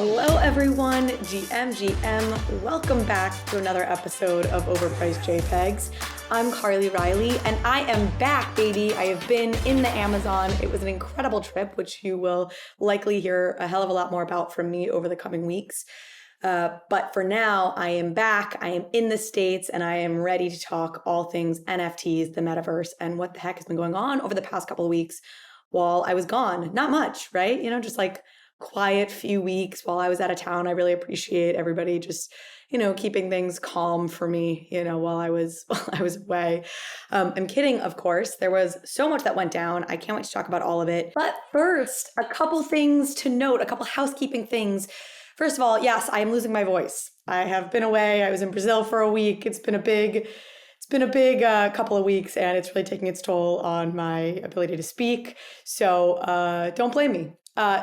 Hello everyone, GM. Welcome back to another episode of Overpriced JPEGs. I'm Carly Riley and I am back, baby. I have been in the Amazon. It was an incredible trip, which you will likely hear a hell of a lot more about from me over the coming weeks. But for now, I am back, I am in the States, and I am ready to talk all things NFTs, the metaverse, and what the heck has been going on over the past couple of weeks while I was gone. Not much, right? Just like quiet few weeks while I was out of town. I really appreciate everybody just, keeping things calm for me, while I was away. I'm kidding, of course. There was so much that went down. I can't wait to talk about all of it. But first, a couple things to note, a couple housekeeping things. First of all, yes, I am losing my voice. I have been away. I was in Brazil for a week. It's been a big couple of weeks, and it's really taking its toll on my ability to speak. So don't blame me.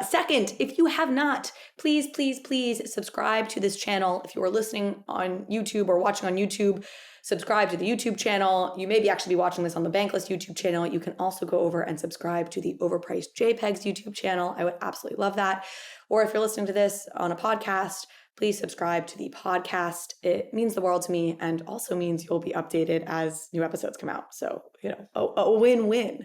Second, if you have not, please subscribe to this channel. If you are listening on YouTube or watching on YouTube, subscribe to the YouTube channel. You may actually be watching this on the Bankless YouTube channel. You can also go over and subscribe to the Overpriced JPEGs YouTube channel. I would absolutely love that. Or if you're listening to this on a podcast, please subscribe to the podcast. It means the world to me and also means you'll be updated as new episodes come out. So, a win-win.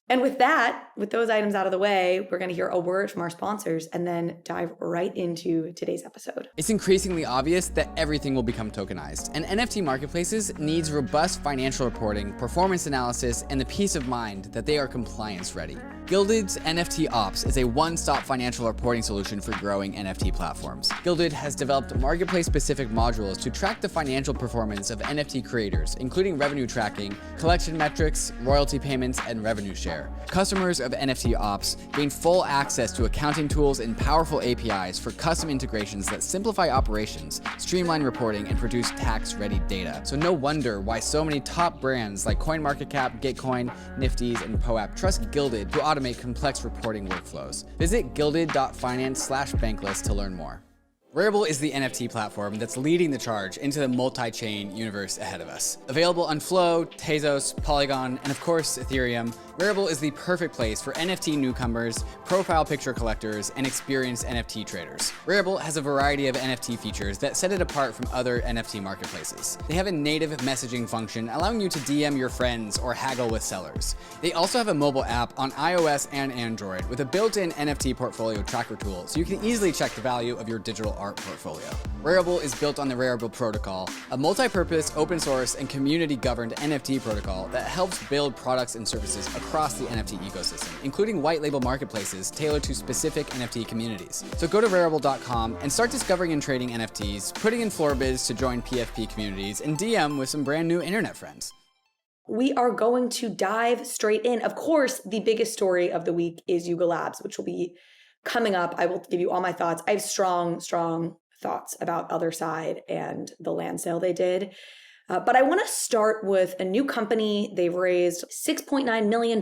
And with those items out of the way, we're going to hear a word from our sponsors and then dive right into today's episode. It's increasingly obvious that everything will become tokenized, and NFT marketplaces needs robust financial reporting, performance analysis, and the peace of mind that they are compliance ready. GILDED's NFT Ops is a one-stop financial reporting solution for growing NFT platforms. GILDED has developed marketplace-specific modules to track the financial performance of NFT creators, including revenue tracking, collection metrics, royalty payments, and revenue share. Customers of NFT Ops gain full access to accounting tools and powerful APIs for custom integrations that simplify operations, streamline reporting, and produce tax-ready data. So no wonder why so many top brands like CoinMarketCap, Gitcoin, Nifty's, and POAP trust GILDED to automate complex reporting workflows. Visit gilded.finance/bankless to learn more. RARIBLE is the NFT platform that's leading the charge into the multi-chain universe ahead of us. Available on Flow, Tezos, Polygon, and of course, Ethereum, RARIBLE is the perfect place for NFT newcomers, profile picture collectors, and experienced NFT traders. RARIBLE has a variety of NFT features that set it apart from other NFT marketplaces. They have a native messaging function allowing you to DM your friends or haggle with sellers. They also have a mobile app on iOS and Android with a built-in NFT portfolio tracker tool, so you can easily check the value of your digital art portfolio. RARIBLE is built on the RARIBLE protocol, a multi-purpose, open source, and community-governed NFT protocol that helps build products and services across the NFT ecosystem, including white label marketplaces tailored to specific NFT communities. So go to rarible.com and start discovering and trading NFTs, putting in floor bids to join PFP communities, and DM with some brand new internet friends. We are going to dive straight in. Of course, the biggest story of the week is YugaLabs, which will be coming up. I will give you all my thoughts. I have strong thoughts about Otherside and the land sale they did. But I want to start with a new company. They've raised $6.9 million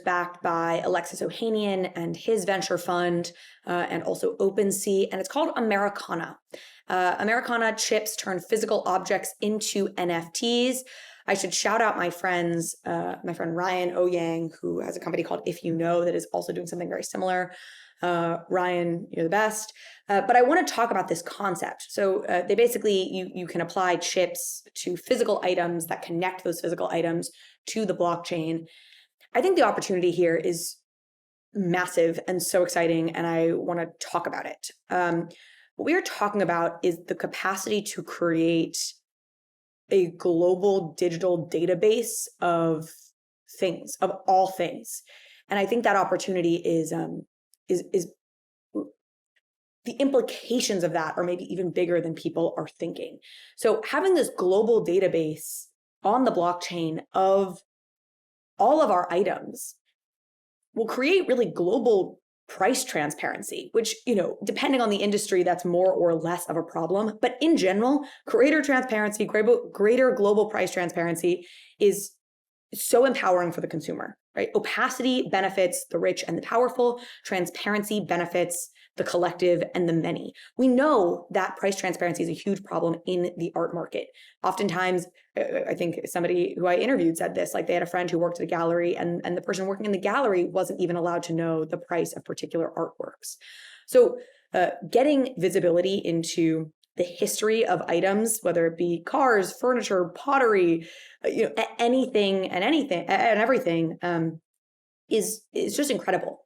backed by Alexis Ohanian and his venture fund, and also OpenSea, and it's called Americana. Americana chips turn physical objects into NFTs. I should shout out my friend Ryan Oyang, who has a company called If You Know that is also doing something very similar. Ryan, you're the best. But I want to talk about this concept. So they basically, you can apply chips to physical items that connect those physical items to the blockchain. I think the opportunity here is massive and so exciting, and I want to talk about it. What we are talking about is the capacity to create a global digital database of things, of all things. And I think that opportunity is the implications of that are maybe even bigger than people are thinking. So having this global database on the blockchain of all of our items will create really global price transparency, which, depending on the industry, that's more or less of a problem. But in general, greater transparency, greater global price transparency is so empowering for the consumer, right? Opacity benefits the rich and the powerful. Transparency benefits the collective and the many. We know that price transparency is a huge problem in the art market. Oftentimes, I think somebody who I interviewed said this, like they had a friend who worked at a gallery and the person working in the gallery wasn't even allowed to know the price of particular artworks. So getting visibility into the history of items, whether it be cars, furniture, pottery, anything and everything, is just incredible.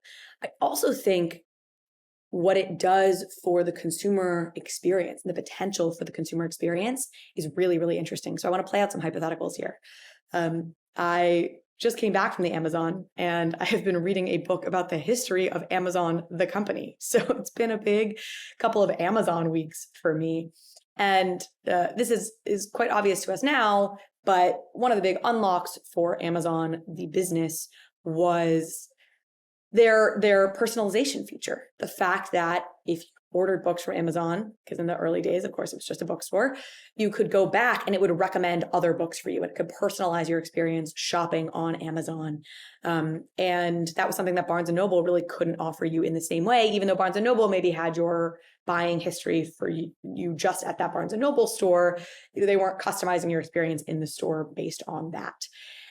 I also think what it does for the consumer experience, the potential for the consumer experience, is really, really interesting. So I want to play out some hypotheticals here. I just came back from the Amazon, and I have been reading a book about the history of Amazon, the company. So it's been a big couple of Amazon weeks for me. And this is quite obvious to us now, but one of the big unlocks for Amazon, the business, was their personalization feature. The fact that if you ordered books from Amazon, because in the early days, of course, it was just a bookstore, you could go back and it would recommend other books for you. It could personalize your experience shopping on Amazon. And that was something that Barnes & Noble really couldn't offer you in the same way, even though Barnes & Noble maybe had your buying history for you just at that Barnes & Noble store. They weren't customizing your experience in the store based on that.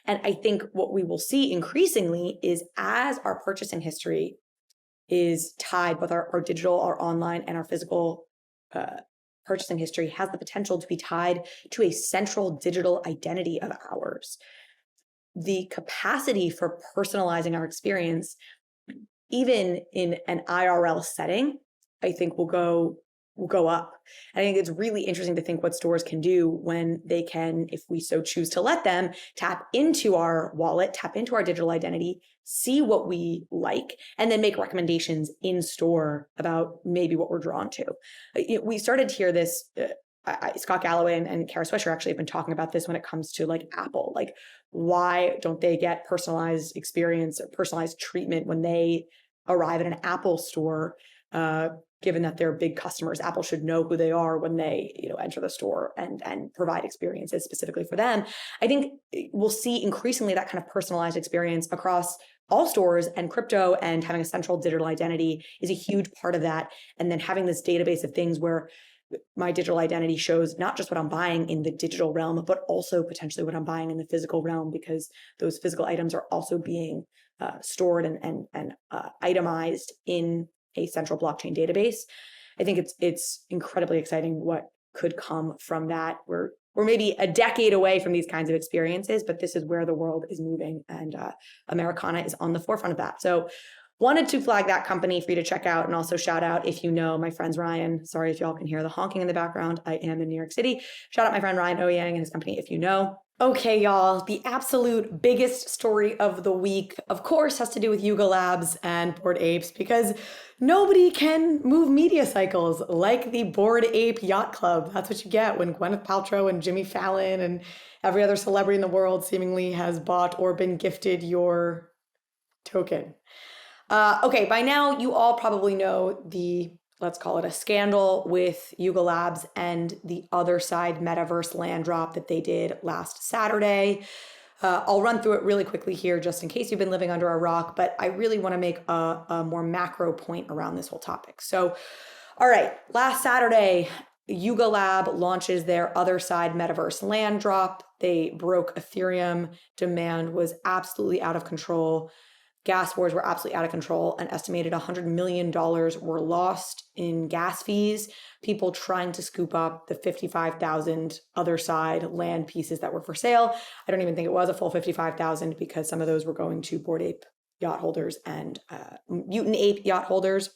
And I think what we will see increasingly is as our purchasing history is tied, both our digital, our online, and our physical purchasing history has the potential to be tied to a central digital identity of ours. The capacity for personalizing our experience, even in an IRL setting, I think will go up. I think it's really interesting to think what stores can do when they can, if we so choose to let them, tap into our wallet, tap into our digital identity, see what we like, and then make recommendations in store about maybe what we're drawn to. We started to hear this, Scott Galloway and Kara Swisher actually have been talking about this when it comes to like Apple. Like, why don't they get personalized experience or personalized treatment when they arrive at an Apple store? Given that they're big customers, Apple should know who they are when they, enter the store and provide experiences specifically for them. I think we'll see increasingly that kind of personalized experience across all stores, and crypto and having a central digital identity is a huge part of that. And then having this database of things where my digital identity shows not just what I'm buying in the digital realm, but also potentially what I'm buying in the physical realm, because those physical items are also being stored and itemized in a central blockchain database. I think it's incredibly exciting what could come from that. We're maybe a decade away from these kinds of experiences, but this is where the world is moving, and Americana is on the forefront of that. So wanted to flag that company for you to check out, and also shout out, if you know, my friends Ryan. Sorry if y'all can hear the honking in the background. I am in New York City. Shout out my friend Ryan Ouyang and his company, if you know. Okay, y'all, the absolute biggest story of the week, of course, has to do with YugaLabs and Bored Apes, because nobody can move media cycles like the Bored Ape Yacht Club. That's what you get when Gwyneth Paltrow and Jimmy Fallon and every other celebrity in the world seemingly has bought or been gifted your token. Okay, by now you all probably know the, let's call it a scandal with YugaLabs and the Otherside metaverse land drop that they did last Saturday. I'll run through it really quickly here just in case you've been living under a rock, but I really want to make a more macro point around this whole topic. So, all right, last Saturday, YugaLab launches their Otherside metaverse land drop. They broke Ethereum. Demand was absolutely out of control. Gas wars were absolutely out of control. An estimated $100 million were lost in gas fees. People trying to scoop up the 55,000 Otherside land pieces that were for sale. I don't even think it was a full 55,000, because some of those were going to Bored Ape yacht holders and Mutant Ape yacht holders.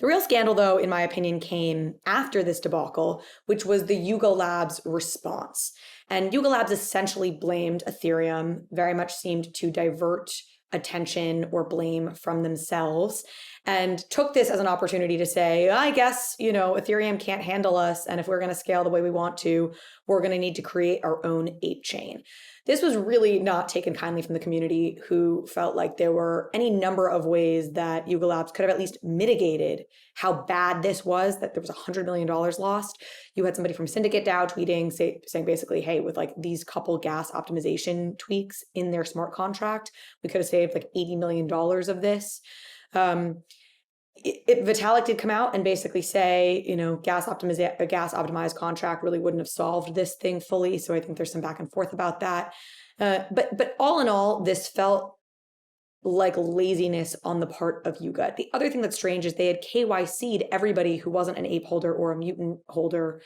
The real scandal, though, in my opinion, came after this debacle, which was the YugaLabs response. And YugaLabs essentially blamed Ethereum, very much seemed to divert attention or blame from themselves, and took this as an opportunity to say, I guess, Ethereum can't handle us, and if we're going to scale the way we want to, we're going to need to create our own ape chain. This was really not taken kindly from the community, who felt like there were any number of ways that YugaLabs could have at least mitigated how bad this was, that there was $100 million lost. You had somebody from Syndicate DAO tweeting, saying basically, hey, with like these couple gas optimization tweaks in their smart contract, we could have saved like $80 million of this. Vitalik did come out and basically say, gas optimized contract really wouldn't have solved this thing fully. So I think there's some back and forth about that. But all in all, this felt like laziness on the part of Yuga. The other thing that's strange is they had KYC'd everybody who wasn't an ape holder or a mutant holder.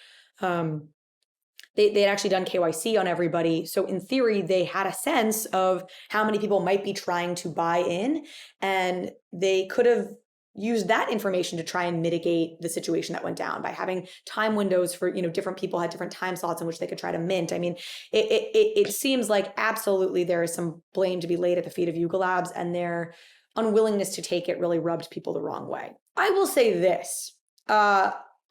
They had actually done KYC on everybody. So in theory, they had a sense of how many people might be trying to buy in, and they could have used that information to try and mitigate the situation that went down by having time windows for, different people had different time slots in which they could try to mint. I mean, it seems like absolutely there is some blame to be laid at the feet of YugaLabs, and their unwillingness to take it really rubbed people the wrong way. I will say this.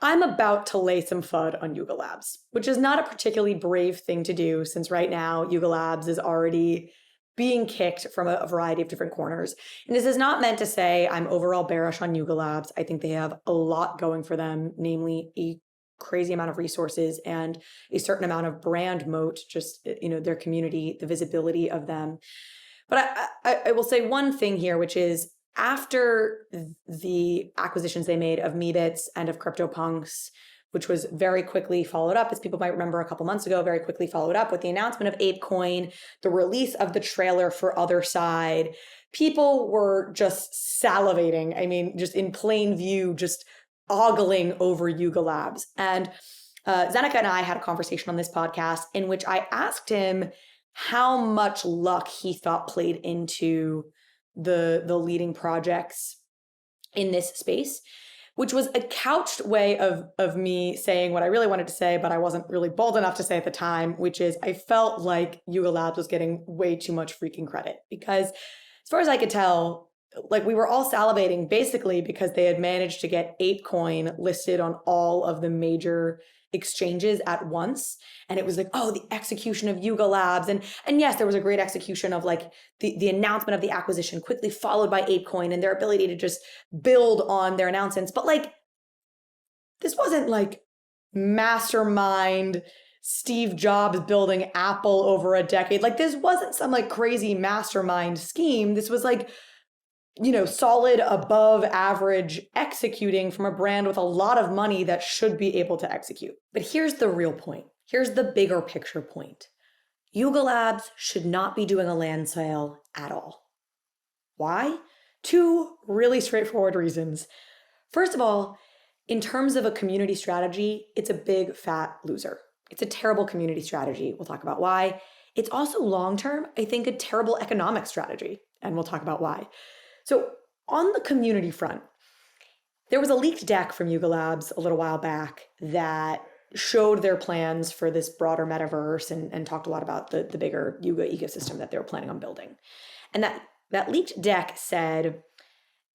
I'm about to lay some FUD on YugaLabs, which is not a particularly brave thing to do since right now YugaLabs is already being kicked from a variety of different corners. And this is not meant to say I'm overall bearish on YugaLabs. I think they have a lot going for them, namely a crazy amount of resources and a certain amount of brand moat, just, their community, the visibility of them. But I will say one thing here, which is after the acquisitions they made of Meebits and of CryptoPunks, which was very quickly followed up, as people might remember a couple months ago, very quickly followed up with the announcement of ApeCoin, the release of the trailer for Otherside. People were just salivating. I mean, just in plain view, just ogling over YugaLabs. And Zeneca and I had a conversation on this podcast in which I asked him how much luck he thought played into the leading projects in this space, which was a couched way of me saying what I really wanted to say, but I wasn't really bold enough to say at the time, which is I felt like YugaLabs was getting way too much freaking credit because as far as I could tell, like we were all salivating basically because they had managed to get ApeCoin listed on all of the major exchanges at once. And it was like, oh, the execution of YugaLabs. And yes, there was a great execution of like the announcement of the acquisition quickly followed by ApeCoin and their ability to just build on their announcements. But like, this wasn't like mastermind Steve Jobs building Apple over a decade. Like this wasn't some like crazy mastermind scheme. This was like, solid above average executing from a brand with a lot of money that should be able to execute. But here's the real point. Here's the bigger picture point. YugaLabs should not be doing a land sale at all. Why? Two really straightforward reasons. First of all, in terms of a community strategy, it's a big fat loser. It's a terrible community strategy. We'll talk about why. It's also long-term, I think, a terrible economic strategy, and we'll talk about why. So on the community front, there was a leaked deck from YugaLabs a little while back that showed their plans for this broader metaverse and talked a lot about the bigger Yuga ecosystem that they were planning on building. And that leaked deck said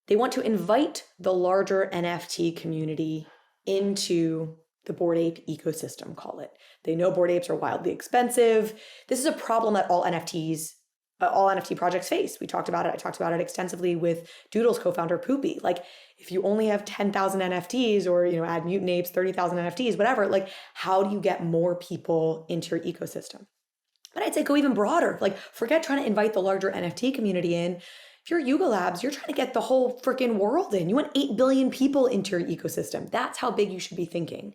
they want to invite the larger NFT community into the Bored Ape ecosystem, call it. They know Bored Apes are wildly expensive. This is a problem that all NFT projects face. We talked about it. I talked about it extensively with Doodles co-founder Poopy. Like if you only have 10,000 NFTs or, add mutant apes, 30,000 NFTs, whatever, like how do you get more people into your ecosystem? But I'd say go even broader. Like forget trying to invite the larger NFT community in. If you're YugaLabs, you're trying to get the whole freaking world in. You want 8 billion people into your ecosystem. That's how big you should be thinking.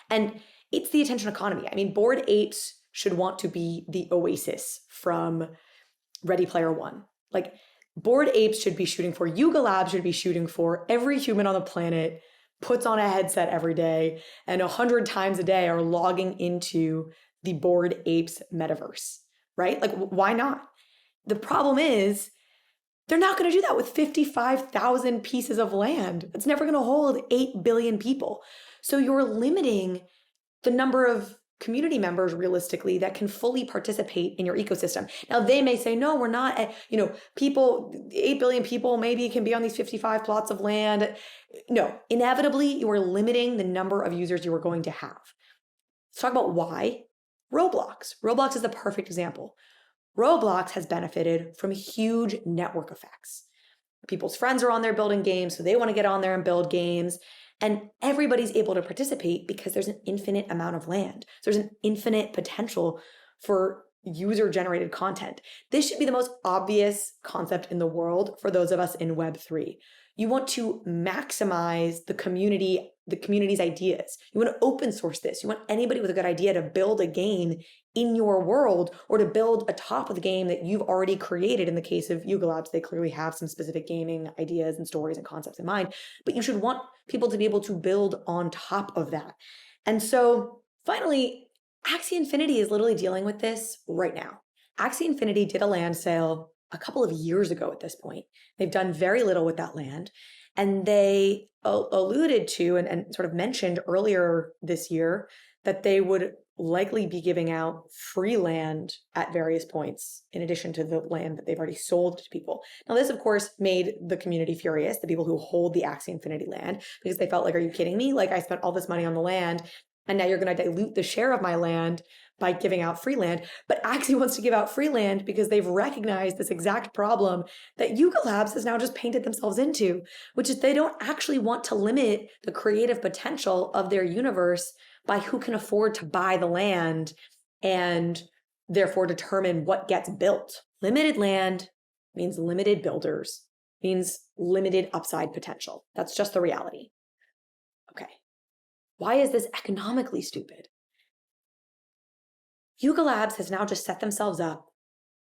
And it's the attention economy. I mean, Bored Apes should want to be the oasis from Ready Player One. Like Bored Apes should be shooting for, YugaLabs should be shooting for every human on the planet puts on a headset every day and 100 times a day are logging into the Bored Apes metaverse, right? Like why not? The problem is they're not going to do that with 55,000 pieces of land. It's never going to hold 8 billion people. So you're limiting the number of community members realistically that can fully participate in your ecosystem. Now they may say, no, we're not, people, 8 billion people maybe can be on these 55 plots of land. No, inevitably you are limiting the number of users you are going to have. Let's talk about why. Roblox. Roblox is the perfect example. Roblox has benefited from huge network effects. People's friends are on there building games, so they want to get on there and build games. And everybody's able to participate because there's an infinite amount of land. So there's an infinite potential for user-generated content. This should be the most obvious concept in the world for those of us in Web3. You want to maximize the community's ideas. You want to open source this. You want anybody with a good idea to build a game in your world or to build a top of the game that you've already created. In the case of YugaLabs, they clearly have some specific gaming ideas and stories and concepts in mind, but you should want people to be able to build on top of that. And so finally, Axie Infinity is literally dealing with this right now. Axie Infinity did a land sale a couple of years ago at this point. They've done very little with that land. And they alluded to and sort of mentioned earlier this year that they would likely be giving out free land at various points, in addition to the land that they've already sold to people. Now, this, of course, made the community furious, the people who hold the Axie Infinity land, because they felt like, are you kidding me? Like, I spent all this money on the land, and now you're going to dilute the share of my land by giving out free land. But Axie wants to give out free land because they've recognized this exact problem that YugaLabs has now just painted themselves into, which is they don't actually want to limit the creative potential of their universe by who can afford to buy the land and therefore determine what gets built. Limited land means limited builders, means limited upside potential. That's just the reality. Okay. Why is this economically stupid? YugaLabs has now just set themselves up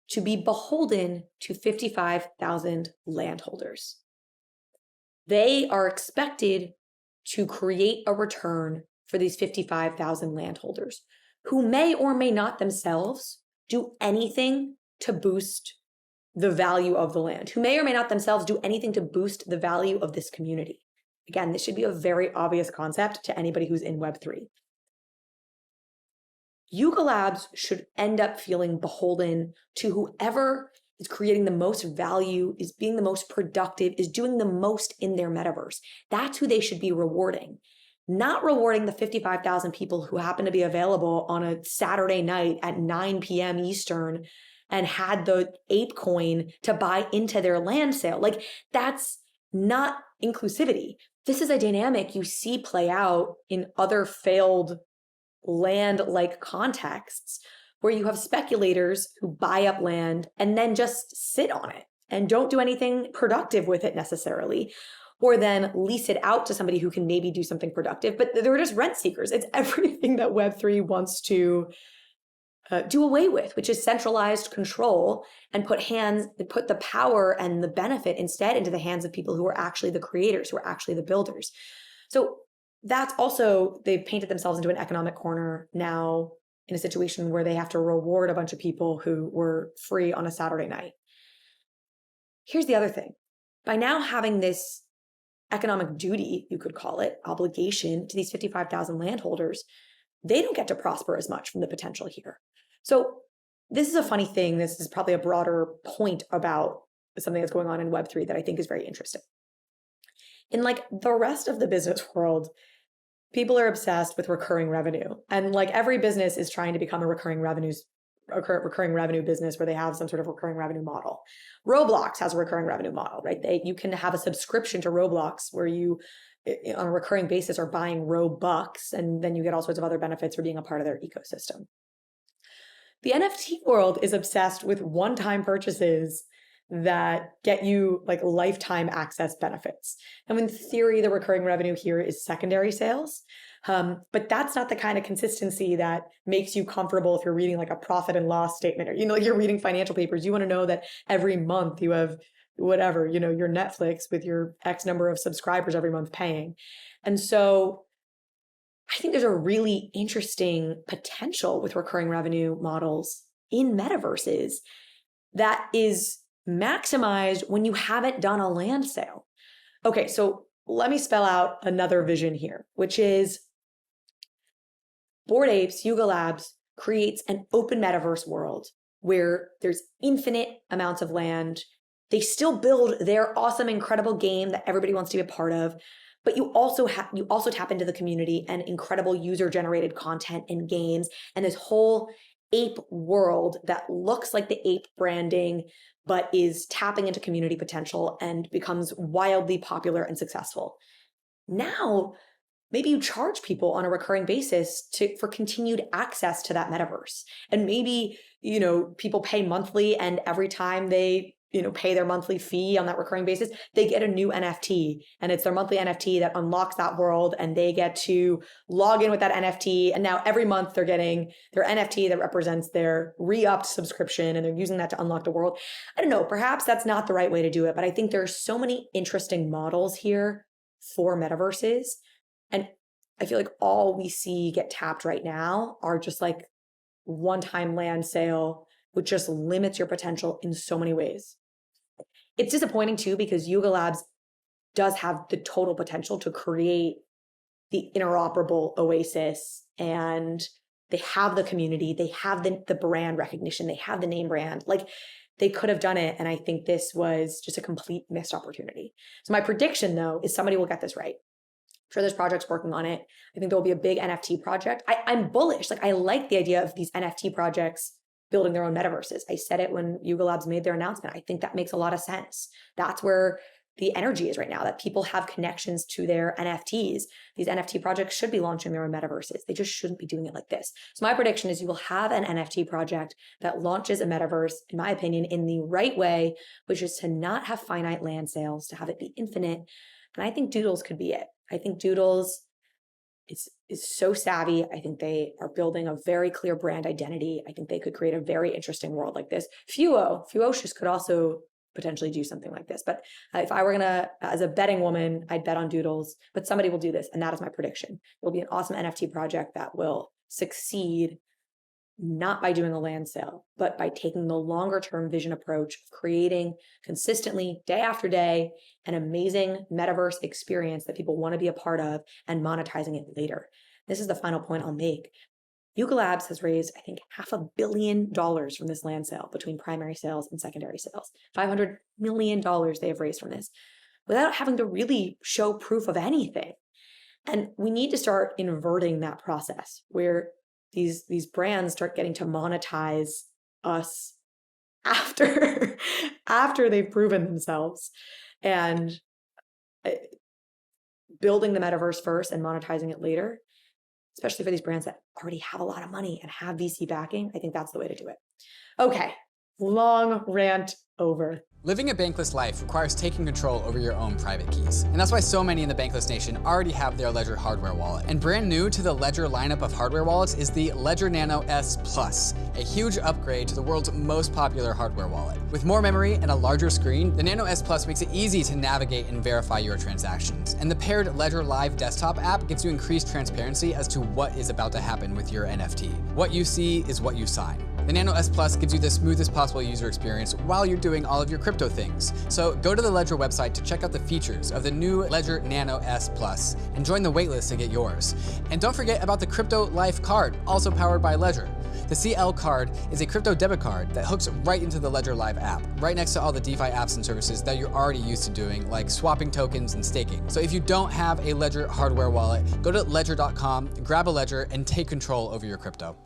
to be beholden to 55,000 landholders. They are expected to create a return for these 55,000 landholders who may or may not themselves do anything to boost the value of the land, who may or may not themselves do anything to boost the value of this community. Again, this should be a very obvious concept to anybody who's in Web3. YugaLabs should end up feeling beholden to whoever is creating the most value, is being the most productive, is doing the most in their metaverse. That's who they should be rewarding. Not rewarding the 55,000 people who happen to be available on a Saturday night at 9 p.m. Eastern and had the ape coin to buy into their land sale. Like, that's not inclusivity. This is a dynamic you see play out in other failed land-like contexts where you have speculators who buy up land and then just sit on it and don't do anything productive with it necessarily, or then lease it out to somebody who can maybe do something productive, but they're just rent seekers. It's everything that Web3 wants to do away with, which is centralized control and put the power and the benefit instead into the hands of people who are actually the creators, who are actually the builders. So that's also, they've painted themselves into an economic corner now in a situation where they have to reward a bunch of people who were free on a Saturday night. Here's the other thing. By now having this economic duty, you could call it, obligation to these 55,000 landholders, they don't get to prosper as much from the potential here. So this is a funny thing. This is probably a broader point about something that's going on in Web3 that I think is very interesting. In like the rest of the business world, people are obsessed with recurring revenue. And like every business is trying to become a recurring revenue business where they have some sort of recurring revenue model. Roblox has a recurring revenue model, right? You can have a subscription to Roblox where you, on a recurring basis, are buying Robux, and then you get all sorts of other benefits for being a part of their ecosystem. The NFT world is obsessed with one-time purchases that get you like lifetime access benefits. And in theory, the recurring revenue here is secondary sales. But that's not the kind of consistency that makes you comfortable if you're reading like a profit and loss statement, or, like you're reading financial papers. You want to know that every month you have whatever, your Netflix with your X number of subscribers every month paying. And so I think there's a really interesting potential with recurring revenue models in metaverses that is maximized when you haven't done a land sale. Okay, so let me spell out another vision here, which is Bored Apes, YugaLabs creates an open metaverse world where there's infinite amounts of land. They still build their awesome, incredible game that everybody wants to be a part of, but you also tap into the community and incredible user-generated content and games and this whole ape world that looks like the ape branding, but is tapping into community potential and becomes wildly popular and successful. Now, maybe you charge people on a recurring basis for continued access to that metaverse. And maybe, people pay monthly, and every time they, pay their monthly fee on that recurring basis, they get a new NFT, and it's their monthly NFT that unlocks that world, and they get to log in with that NFT. And now every month they're getting their NFT that represents their re-upped subscription, and they're using that to unlock the world. I don't know, perhaps that's not the right way to do it, but I think there are so many interesting models here for metaverses. And I feel like all we see get tapped right now are just like one-time land sale, which just limits your potential in so many ways. It's disappointing too, because YugaLabs does have the total potential to create the interoperable oasis, and they have the community, they have the brand recognition, they have the name brand. Like, they could have done it, and I think this was just a complete missed opportunity. So my prediction, though, is somebody will get this right. I'm sure there's projects working on it. I think there will be a big NFT project. I'm bullish. Like, I like the idea of these NFT projects building their own metaverses. I said it when YugaLabs made their announcement. I think that makes a lot of sense. That's where the energy is right now, that people have connections to their NFTs. These NFT projects should be launching their own metaverses. They just shouldn't be doing it like this. So my prediction is you will have an NFT project that launches a metaverse, in my opinion, in the right way, which is to not have finite land sales, to have it be infinite. And I think Doodles could be it. I think Doodles is so savvy. I think they are building a very clear brand identity. I think they could create a very interesting world like this. Fuocious could also potentially do something like this. But if I were gonna, as a betting woman, I'd bet on Doodles, but somebody will do this. And that is my prediction. It will be an awesome NFT project that will succeed, not by doing a land sale, but by taking the longer term vision approach of creating consistently, day after day, an amazing metaverse experience that people want to be a part of, and monetizing it later. This is the final point I'll make. YugaLabs has raised, I think, $500 million from this land sale between primary sales and secondary sales. $500 million they have raised from this without having to really show proof of anything. And we need to start inverting that process where these brands start getting to monetize us after they've proven themselves, and building the metaverse first and monetizing it later, especially for these brands that already have a lot of money and have VC backing. I think that's the way to do it. Okay, long rant over. Living a bankless life requires taking control over your own private keys. And that's why so many in the Bankless Nation already have their Ledger hardware wallet. And brand new to the Ledger lineup of hardware wallets is the Ledger Nano S Plus, a huge upgrade to the world's most popular hardware wallet. With more memory and a larger screen, the Nano S Plus makes it easy to navigate and verify your transactions. And the paired Ledger Live desktop app gives you increased transparency as to what is about to happen with your NFT. What you see is what you sign. The Nano S Plus gives you the smoothest possible user experience while you're doing all of your crypto things. So go to the Ledger website to check out the features of the new Ledger Nano S Plus and join the waitlist to get yours. And don't forget about the Crypto Life card, also powered by Ledger. The CL card is a crypto debit card that hooks right into the Ledger Live app, right next to all the DeFi apps and services that you're already used to doing, like swapping tokens and staking. So if you don't have a Ledger hardware wallet, go to ledger.com, grab a Ledger, and take control over your crypto.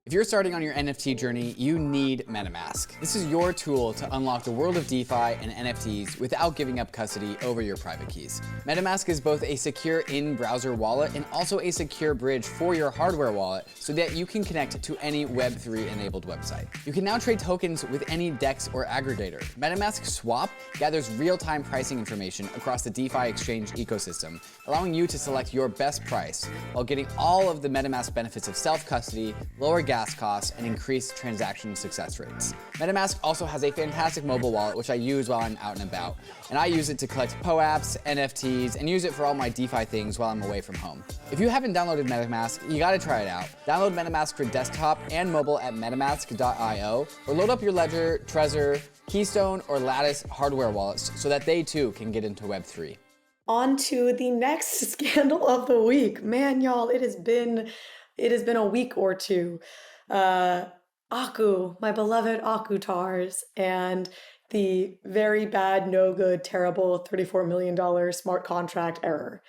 If you're starting on your NFT journey, you need MetaMask. This is your tool to unlock the world of DeFi and NFTs without giving up custody over your private keys. MetaMask is both a secure in-browser wallet and also a secure bridge for your hardware wallet so that you can connect to any Web3 enabled website. You can now trade tokens with any DEX or aggregator. MetaMask Swap gathers real-time pricing information across the DeFi exchange ecosystem, allowing you to select your best price while getting all of the MetaMask benefits of self-custody, lower gas costs, and increased transaction success rates. MetaMask also has a fantastic mobile wallet, which I use while I'm out and about. And I use it to collect POAPs, NFTs, and use it for all my DeFi things while I'm away from home. If you haven't downloaded MetaMask, you gotta try it out. Download MetaMask for desktop and mobile at metamask.io, or load up your Ledger, Trezor, Keystone, or Lattice hardware wallets so that they too can get into Web3. On to the next scandal of the week. Man, y'all, it has been a week or two. My beloved Akutars, and the very bad, no good, terrible $34 million smart contract error.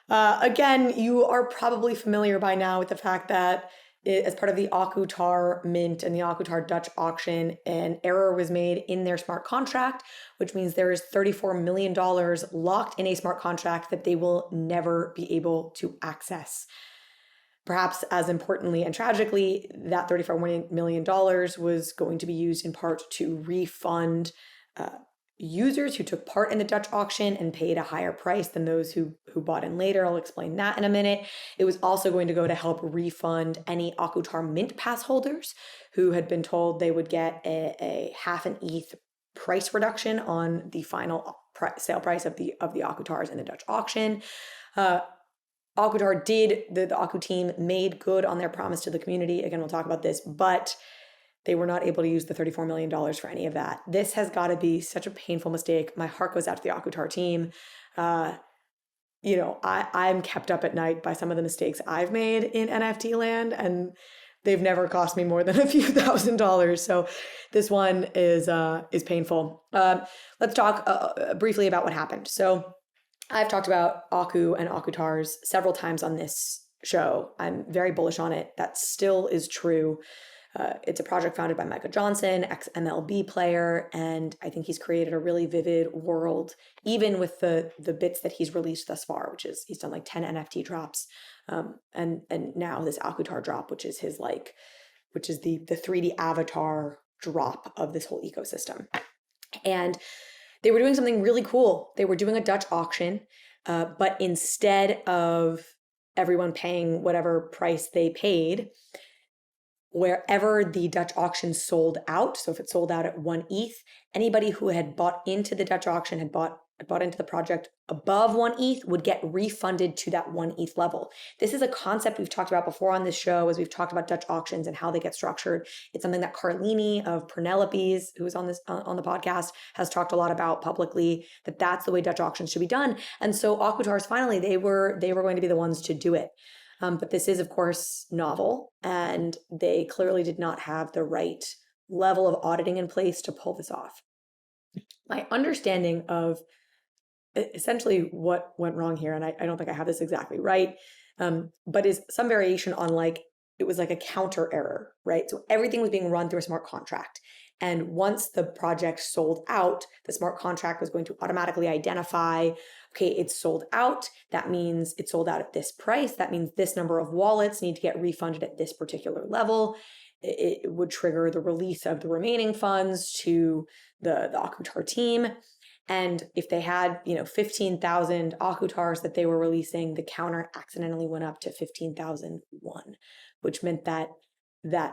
Again, you are probably familiar by now with the fact that as part of the Akutar mint and the Akutar Dutch auction, an error was made in their smart contract, which means there is $34 million locked in a smart contract that they will never be able to access. Perhaps as importantly and tragically, that $34 million was going to be used in part to refund users who took part in the Dutch auction and paid a higher price than those who bought in later. I'll explain that in a minute. It was also going to go to help refund any Akutar Mint Pass holders who had been told they would get a half an ETH price reduction on the final sale price of the Akutars in the Dutch auction. Akutar did, the Aku team made good on their promise to the community. Again, we'll talk about this, but they were not able to use the $34 million for any of that. This has got to be such a painful mistake. My heart goes out to the Akutar team. I'm kept up at night by some of the mistakes I've made in NFT land, and they've never cost me more than a few $1,000s. So this one is painful. Let's talk briefly about what happened. So I've talked about Aku and Akutars several times on this show. I'm very bullish on it. That still is true. It's a project founded by Micah Johnson, ex-MLB player, and I think he's created a really vivid world, even with the bits that he's released thus far, which is he's done like 10 NFT drops, and now this Akutar drop, which is the 3D avatar drop of this whole ecosystem. And they were doing something really cool. They were doing a Dutch auction, but instead of everyone paying whatever price they paid, wherever the Dutch auction sold out, so if it sold out at 1 ETH, anybody who had bought into the Dutch auction, had bought into the project above 1 ETH would get refunded to that 1 ETH level. This is a concept we've talked about before on this show as we've talked about Dutch auctions and how they get structured. It's something that Carlini of Penelope's, who was on the podcast, has talked a lot about publicly, that's the way Dutch auctions should be done. And so Akutars, finally, they were going to be the ones to do it. But this is, of course, novel, and they clearly did not have the right level of auditing in place to pull this off. My understanding of essentially what went wrong here, and I don't think I have this exactly right, but is some variation on it was like a counter error, right? So everything was being run through a smart contract. And once the project sold out, the smart contract was going to automatically identify, okay, it's sold out. That means it's sold out at this price. That means this number of wallets need to get refunded at this particular level. It would trigger the release of the remaining funds to the Akutar team. And if they had, 15,000 Akutars that they were releasing, the counter accidentally went up to 15,001, which meant that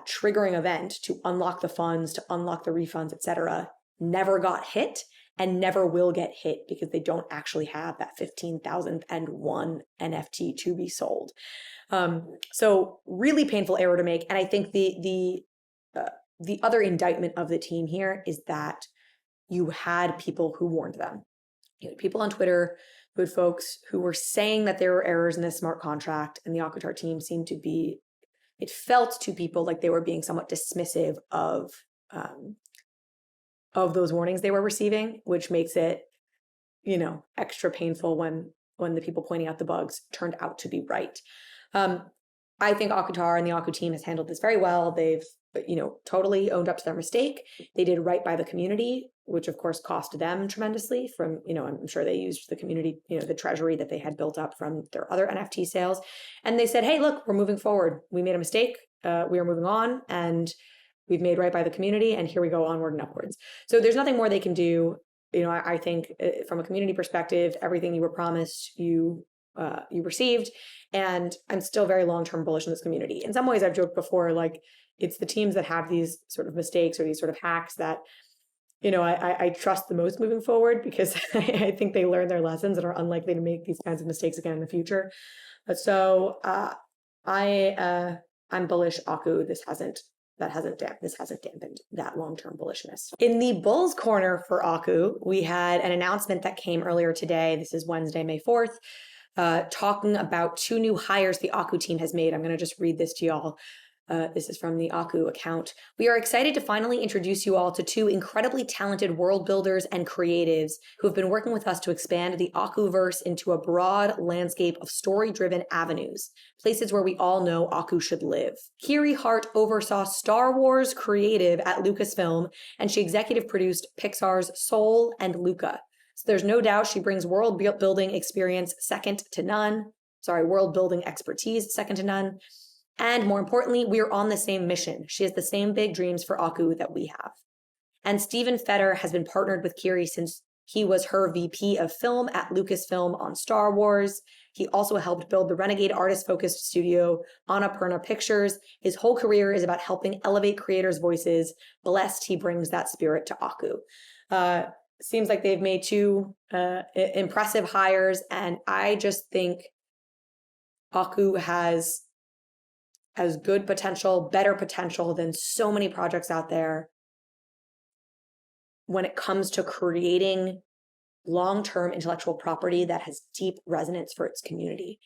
triggering event to unlock the funds, to unlock the refunds, etc., never got hit and never will get hit because they don't actually have that 15,001 NFT to be sold. So really painful error to make. And I think the other indictment of the team here is that you had people who warned them. You had people on Twitter, you had folks who were saying that there were errors in this smart contract, and the Akutar team seemed to be, it felt to people like they were being somewhat dismissive of those warnings they were receiving, which makes it, extra painful when the people pointing out the bugs turned out to be right. I think Akutar and the Aku team has handled this very well. They've, totally owned up to their mistake. They did right by the community, which of course cost them tremendously from, I'm sure they used the community, the treasury that they had built up from their other NFT sales. And they said, hey, look, we're moving forward. We made a mistake. We are moving on, and we've made right by the community, and here we go, onward and upwards. So there's nothing more they can do. I think from a community perspective, everything you were promised, you received. And I'm still very long-term bullish in this community. In some ways, I've joked before, it's the teams that have these sort of mistakes or these sort of hacks that, I trust the most moving forward, because I think they learn their lessons and are unlikely to make these kinds of mistakes again in the future. So I'm bullish Aku. This hasn't dampened that long-term bullishness. In the Bulls corner for Aku, we had an announcement that came earlier today. This is Wednesday, May 4th. Talking about 2 new hires the Aku team has made. I'm going to just read this to y'all. This is from the Aku account. We are excited to finally introduce you all to two incredibly talented world builders and creatives who have been working with us to expand the Akuverse into a broad landscape of story-driven avenues, places where we all know Aku should live. Kiri Hart oversaw Star Wars creative at Lucasfilm, and she executive produced Pixar's Soul and Luca. So there's no doubt she brings world building experience second to none. World building expertise second to none. And more importantly, we're on the same mission. She has the same big dreams for Aku that we have. And Stephen Fetter has been partnered with Kiri since he was her VP of film at Lucasfilm on Star Wars. He also helped build the renegade artist-focused studio Annapurna Pictures. His whole career is about helping elevate creators' voices. Blessed he brings that spirit to Aku. Seems like they've made two impressive hires, and I just think Aku has good potential, better potential than so many projects out there when it comes to creating long-term intellectual property that has deep resonance for its community.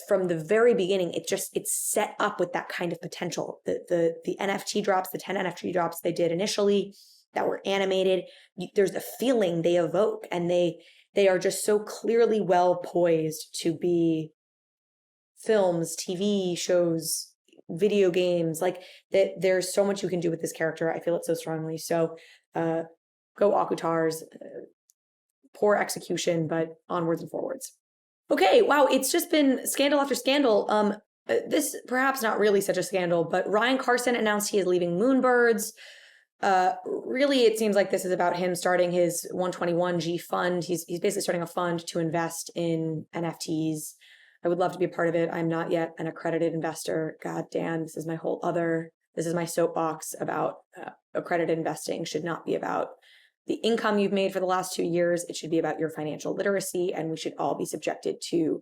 From the very beginning, it's set up with that kind of potential. The NFT drops, the 10 NFT drops they did initially that were animated, there's a feeling they evoke, and they are just so clearly well poised to be films, TV shows, video games. Like there's so much you can do with this character. I feel it so strongly. So go Akutars. Poor execution, but onwards and forwards. Okay, wow, it's just been scandal after scandal. This perhaps not really such a scandal, but Ryan Carson announced he is leaving Moonbirds. Really, it seems like this is about him starting his 121G fund. He's basically starting a fund to invest in NFTs. I would love to be a part of it. I'm not yet an accredited investor. God damn, this is my soapbox about accredited investing. Should not be about the income you've made for the last 2 years. It should be about your financial literacy, and we should all be subjected to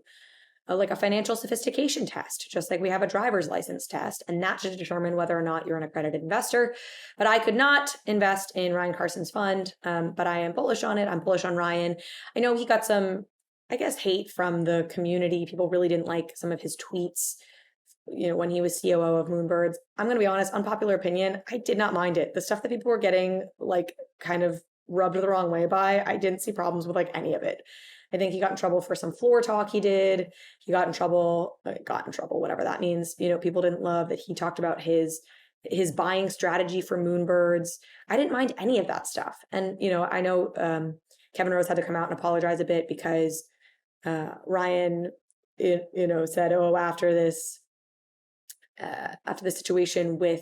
a financial sophistication test, just like we have a driver's license test, and that should determine whether or not you're an accredited investor. But I could not invest in Ryan Carson's fund, but I am bullish on it. I'm bullish on Ryan. I know he got some, I guess, hate from the community. People really didn't like some of his tweets, when he was COO of Moonbirds. I'm going to be honest, unpopular opinion, I did not mind it. The stuff that people were getting kind of rubbed the wrong way by, I didn't see problems with any of it. I think he got in trouble for some floor talk he did. He got in trouble, whatever that means. People didn't love that he talked about his buying strategy for Moonbirds. I didn't mind any of that stuff. And, I know Kevin Rose had to come out and apologize a bit because Ryan, said, after this situation with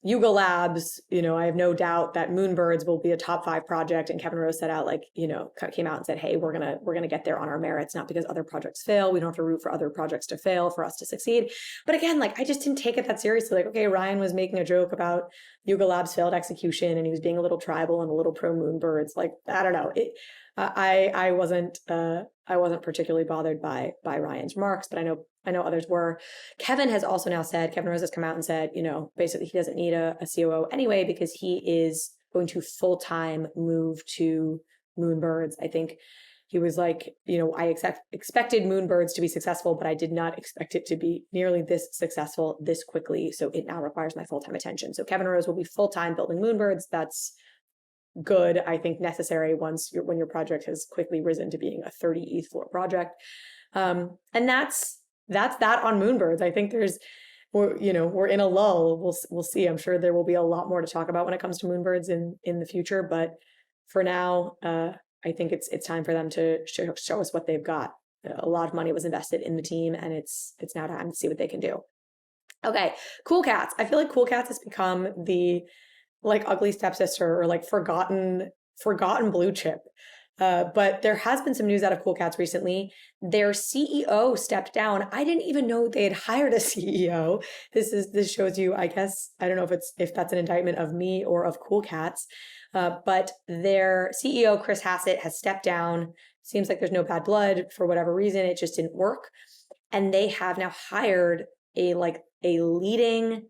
YugaLabs, I have no doubt that Moonbirds will be a top 5 project. And Kevin Rose set out, came out and said, hey, we're gonna get there on our merits, not because other projects fail. We don't have to root for other projects to fail for us to succeed. But again, I just didn't take it that seriously. Okay, Ryan was making a joke about YugaLabs failed execution, and he was being a little tribal and a little pro Moonbirds. I don't know. I wasn't particularly bothered by Ryan's remarks, but I know others were. Kevin has also now said, Kevin Rose has come out and said, basically he doesn't need a COO anyway, because he is going to full-time move to Moonbirds. I think he was like, I expected Moonbirds to be successful, but I did not expect it to be nearly this successful this quickly. So it now requires my full-time attention. So Kevin Rose will be full-time building Moonbirds. That's good, I think necessary when your project has quickly risen to being a 30 ETH floor project. And that's that on Moonbirds. I think we're in a lull. We'll see. I'm sure there will be a lot more to talk about when it comes to Moonbirds in the future. But for now, I think it's time for them to show us what they've got. A lot of money was invested in the team, and it's now time to see what they can do. Okay, Cool Cats. I feel like Cool Cats has become the ugly stepsister or forgotten blue chip. But there has been some news out of Cool Cats recently. Their CEO stepped down. I didn't even know they had hired a CEO. This shows you, I guess, I don't know if that's an indictment of me or of Cool Cats. But their CEO, Chris Hassett, has stepped down. Seems like there's no bad blood for whatever reason. It just didn't work. And they have now hired a leading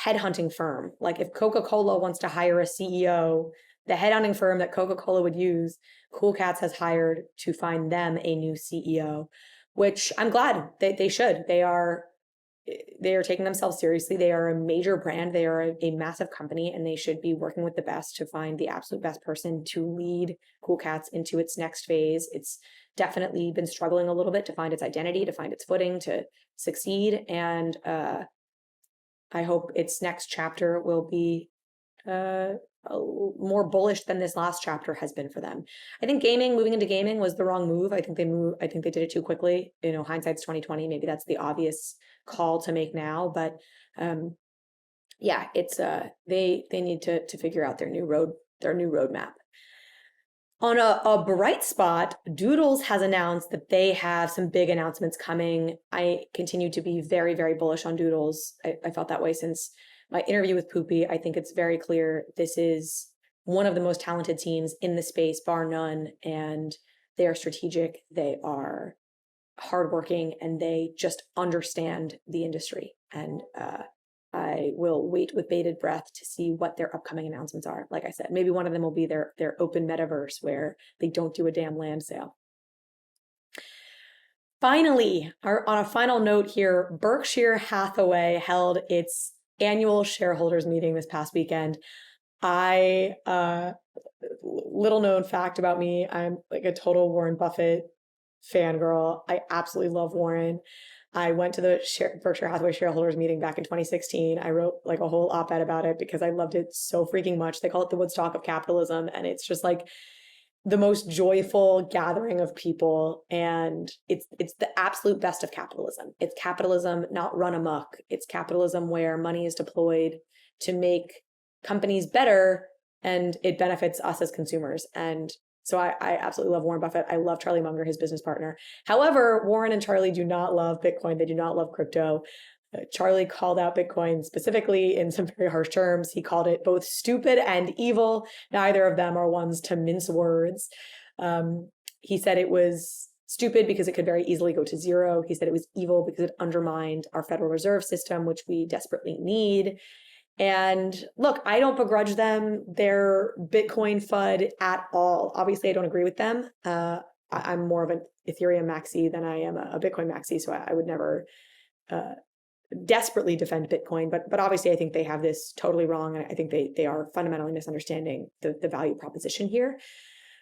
headhunting firm. If Coca-Cola wants to hire a CEO, the headhunting firm that Coca-Cola would use, Cool Cats has hired to find them a new CEO, which I'm glad they should. They are they are taking themselves seriously. They are a major brand. They are a massive company, and they should be working with the best to find the absolute best person to lead Cool Cats into its next phase. It's definitely been struggling a little bit to find its identity, to find its footing, to succeed. And I hope its next chapter will be more bullish than this last chapter has been for them. I think moving into gaming was the wrong move. I think they did it too quickly. Hindsight's 2020. Maybe that's the obvious call to make now, but yeah, it's they need to figure out their new roadmap. On a bright spot, Doodles has announced that they have some big announcements coming. I continue to be very, very bullish on Doodles. I felt that way since my interview with Poopy. I think it's very clear this is one of the most talented teams in the space, bar none, and they are strategic, they are hardworking, and they just understand the industry. And I will wait with bated breath to see what their upcoming announcements are. Like I said, maybe one of them will be their open metaverse where they don't do a damn land sale. Finally, on a final note here, Berkshire Hathaway held its annual shareholders meeting this past weekend. Little known fact about me, I'm like a total Warren Buffett fangirl. I absolutely love Warren. I went to the Berkshire Hathaway shareholders meeting back in 2016. I wrote like a whole op-ed about it because I loved it so freaking much. They call it the Woodstock of capitalism, and it's just like the most joyful gathering of people, and it's the absolute best of capitalism. It's capitalism not run amok. It's capitalism where money is deployed to make companies better, and it benefits us as consumers. And so I absolutely love Warren Buffett. I love Charlie Munger, his business partner. However, Warren and Charlie do not love Bitcoin. They do not love crypto. Charlie called out Bitcoin specifically in some very harsh terms. He called it both stupid and evil. Neither of them are ones to mince words. He said it was stupid because it could very easily go to zero. He said it was evil because it undermined our Federal Reserve System, which we desperately need. And look, I don't begrudge them their Bitcoin FUD at all. Obviously, I don't agree with them. I'm more of an Ethereum maxi than I am a Bitcoin maxi, so I would never desperately defend Bitcoin, but obviously I think they have this totally wrong, and I think they are fundamentally misunderstanding the value proposition here.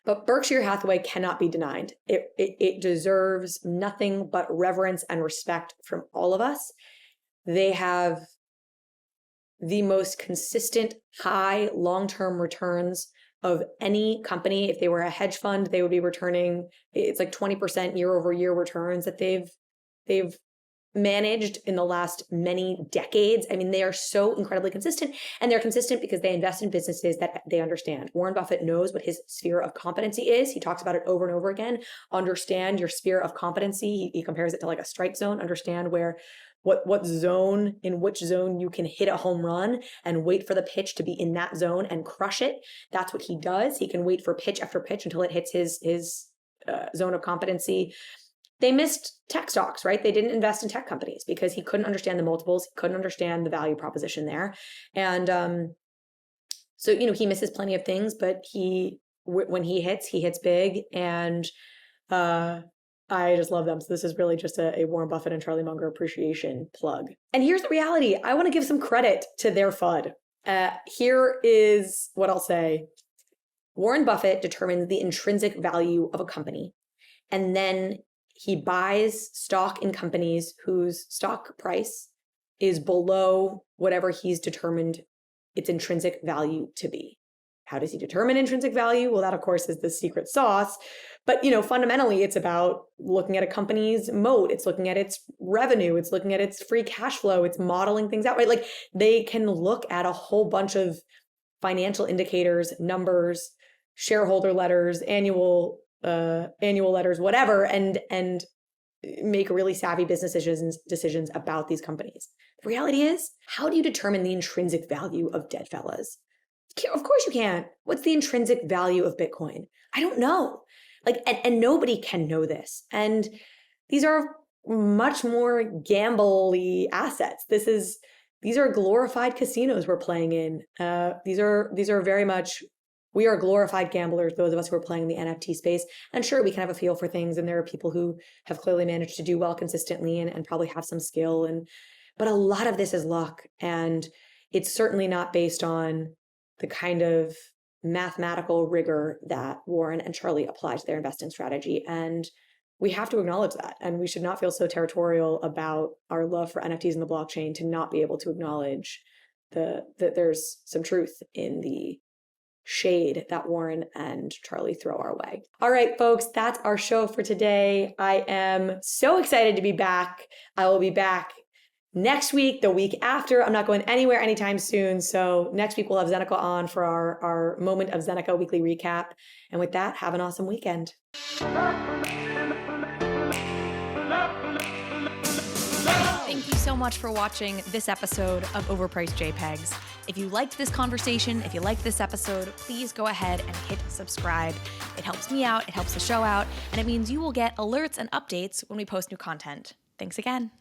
But Berkshire Hathaway cannot be denied. It deserves nothing but reverence and respect from all of us. They have the most consistent high long-term returns of any company. If they were a hedge fund, they would be returning, it's like 20% year over year returns that they've managed in the last many decades. I mean, they are so incredibly consistent, and they're consistent because they invest in businesses that they understand. Warren Buffett knows what his sphere of competency is. He talks about it over and over again. Understand your sphere of competency. He compares it to like a strike zone. Understand what zone, in which zone you can hit a home run, and wait for the pitch to be in that zone and crush it. That's what he does. He can wait for pitch after pitch until it hits his zone of competency. They missed tech stocks, right? They didn't invest in tech companies because he couldn't understand the multiples. He couldn't understand the value proposition there. And so, he misses plenty of things, but when he hits big. And I just love them. So this is really just a Warren Buffett and Charlie Munger appreciation plug. And here's the reality. I want to give some credit to their FUD. Here is what I'll say. Warren Buffett determines the intrinsic value of a company, and then he buys stock in companies whose stock price is below whatever he's determined its intrinsic value to be. How does he determine intrinsic value? Well, that, of course, is the secret sauce. But, fundamentally, it's about looking at a company's moat. It's looking at its revenue. It's looking at its free cash flow. It's modeling things out, right? Like, they can look at a whole bunch of financial indicators, numbers, shareholder letters, annual letters, whatever, and make really savvy business decisions about these companies. The reality is, how do you determine the intrinsic value of dead fellas? Of course you can't. What's the intrinsic value of Bitcoin? I don't know. And nobody can know this. And these are much more gamble-y assets. These are glorified casinos we're playing in. These are very much, we are glorified gamblers, those of us who are playing in the NFT space. And sure, we can have a feel for things, and there are people who have clearly managed to do well consistently and probably have some skill. But a lot of this is luck, and it's certainly not based on the kind of mathematical rigor that Warren and Charlie apply to their investing strategy. And we have to acknowledge that. And we should not feel so territorial about our love for NFTs and the blockchain to not be able to acknowledge that there's some truth in the shade that Warren and Charlie throw our way. All right, folks, that's our show for today. I am so excited to be back. I will be back next week, the week after. I'm not going anywhere anytime soon. So next week we'll have Zeneca on for our Moment of Zeneca weekly recap. And with that, have an awesome weekend. Thank you so much for watching this episode of Overpriced JPEGs. If you liked this conversation, if you liked this episode, please go ahead and hit subscribe. It helps me out, it helps the show out, and it means you will get alerts and updates when we post new content. Thanks again.